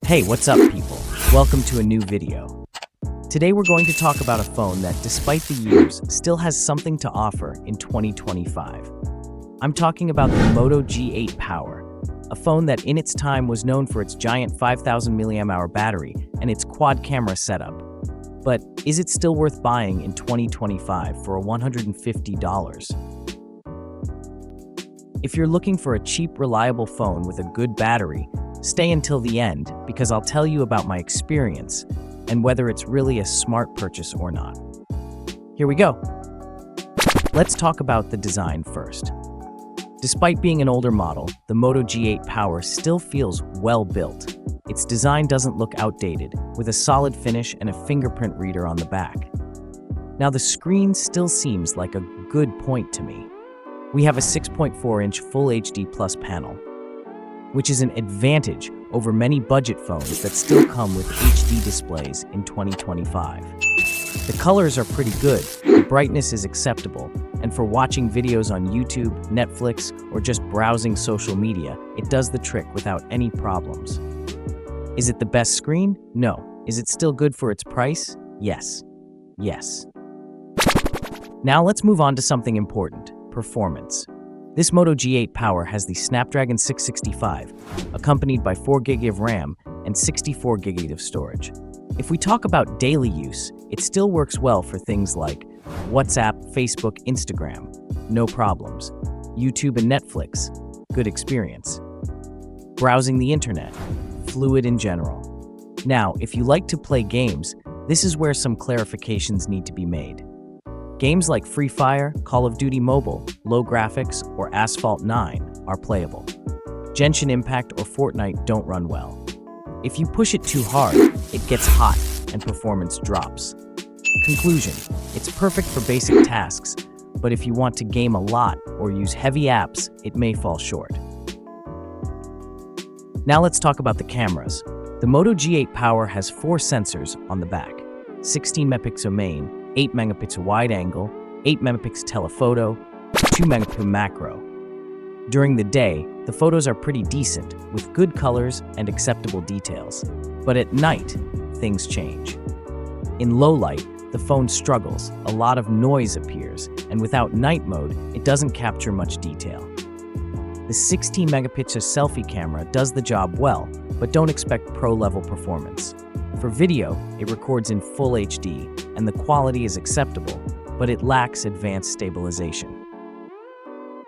Hey, what's up, people? Welcome to a new video. Today we're going to talk about a phone that, despite the years, still has something to offer in 2025. I'm talking about the Moto G8 Power, a phone that in its time was known for its giant 5,000 mAh battery and its quad-camera setup. But is it still worth buying in 2025 for $150? If you're looking for a cheap, reliable phone with a good battery, stay until the end because I'll tell you about my experience and whether it's really a smart purchase or not. Here we go. Let's talk about the design first. Despite being an older model, the Moto G8 Power still feels well built. Its design doesn't look outdated, with a solid finish and a fingerprint reader on the back. Now the screen still seems like a good point to me. We have a 6.4-inch Full HD Plus panel, which is an advantage over many budget phones that still come with HD displays in 2025. The colors are pretty good, the brightness is acceptable, and for watching videos on YouTube, Netflix, or just browsing social media, it does the trick without any problems. Is it the best screen? No. Is it still good for its price? Yes. Yes. Now let's move on to something important: performance. This Moto G8 Power has the Snapdragon 665, accompanied by 4GB of RAM and 64GB of storage. If we talk about daily use, it still works well for things like WhatsApp, Facebook, Instagram, no problems. YouTube and Netflix, good experience. Browsing the internet, fluid in general. Now, if you like to play games, this is where some clarifications need to be made. Games like Free Fire, Call of Duty Mobile, low graphics, or Asphalt 9 are playable. Genshin Impact or Fortnite don't run well. If you push it too hard, it gets hot and performance drops. Conclusion: it's perfect for basic tasks, but if you want to game a lot or use heavy apps, it may fall short. Now let's talk about the cameras. The Moto G8 Power has 4 sensors on the back: 16-megapixel main, 8-megapixel wide angle, 8-megapixel telephoto, 2-megapixel macro. During the day, the photos are pretty decent, with good colors and acceptable details. But at night, things change. In low light, the phone struggles, a lot of noise appears, and without night mode, it doesn't capture much detail. The 16-megapixel selfie camera does the job well, but don't expect pro-level performance. For video, it records in Full HD, and the quality is acceptable, but it lacks advanced stabilization.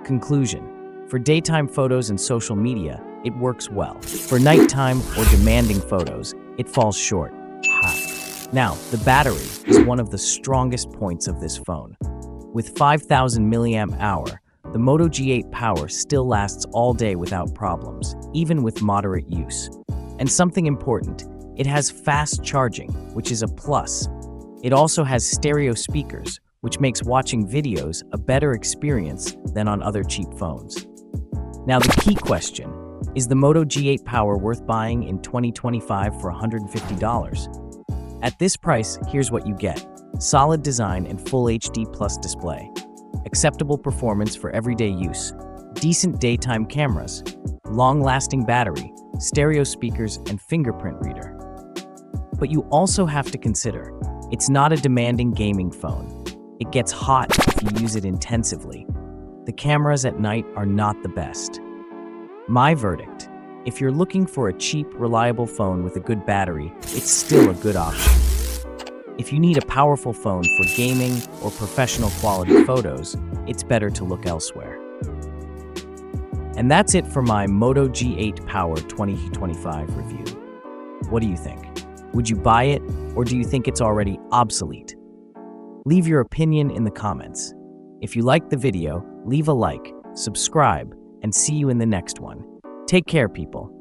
Conclusion: for daytime photos and social media, it works well. For nighttime or demanding photos, it falls short. Now, the battery is one of the strongest points of this phone. With 5,000 mAh, the Moto G8 Power still lasts all day without problems, even with moderate use. And something important: it has fast charging, which is a plus. It also has stereo speakers, which makes watching videos a better experience than on other cheap phones. Now the key question: is the Moto G8 Power worth buying in 2025 for $150? At this price, here's what you get: solid design and Full HD Plus display, acceptable performance for everyday use, decent daytime cameras, long-lasting battery, stereo speakers, and fingerprint reader. But you also have to consider, it's not a demanding gaming phone. It gets hot if you use it intensively. The cameras at night are not the best. My verdict: if you're looking for a cheap, reliable phone with a good battery, it's still a good option. If you need a powerful phone for gaming or professional quality photos, it's better to look elsewhere. And that's it for my Moto G8 Power 2025 review. What do you think? Would you buy it, or do you think it's already obsolete? Leave your opinion in the comments. If you liked the video, leave a like, subscribe, and see you in the next one. Take care, people.